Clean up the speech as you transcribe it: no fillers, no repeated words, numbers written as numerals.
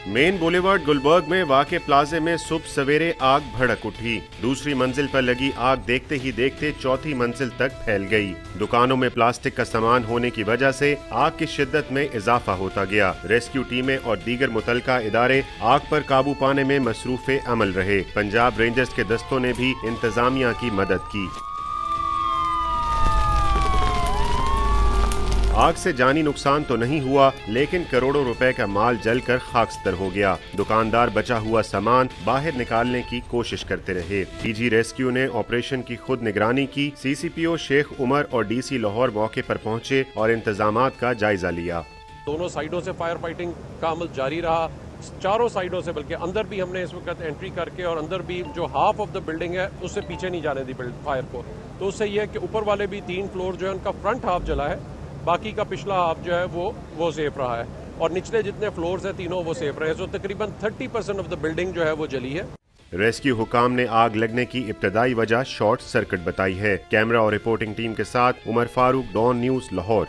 Main boulevard Gulberg में वाक़े प्लाजे में सुबह सवेरे आग भड़क उठी। दूसरी मंजिल पर लगी आग देखते ही देखते चौथी मंजिल तक फैल गई। दुकानों में प्लास्टिक का सामान होने की वजह से आग की शिद्दत में इजाफा होता गया। रेस्क्यू टीमें और दीगर मुतलका इदारे आग पर काबू पाने में मसरूफ़े अमल रहे। पंजाब रेंजर्स के दस्तों ने भी इंतजामिया की मदद की। आग से जानी नुकसान तो नहीं हुआ, लेकिन करोड़ों रुपए का माल जलकर खाकस्तर हो गया। दुकानदार बचा हुआ सामान बाहर निकालने की कोशिश करते रहे। डीजी रेस्क्यू ने ऑपरेशन की खुद निगरानी की। सीसीपीओ शेख उमर और डीसी लाहौर मौके पर पहुंचे और इंतजामात का जायजा लिया। दोनों साइडों से फायर फाइटिंग का अमल जारी रहा, चारों साइडों से, बल्कि अंदर भी हमने इस वक्त एंट्री करके और अंदर भी जो हाफ ऑफ द बिल्डिंग है उससे पीछे नहीं जाने दी फायर को। तो उससे ये है कि ऊपर वाले भी 3 फ्लोर जो है उनका फ्रंट हाफ जला है, बाकी का पिछला हाफ जो है वो सेफ रहा है और निचले जितने फ्लोर्स हैं तीनों वो सेफ रहे। तो तकरीबन 30% ऑफ द बिल्डिंग जो है वो जली है। रेस्क्यू हुकाम ने आग लगने की इब्तदाई वजह शॉर्ट सर्किट बताई है। कैमरा और रिपोर्टिंग टीम के साथ उमर फारूक, डॉन न्यूज़, लाहौर।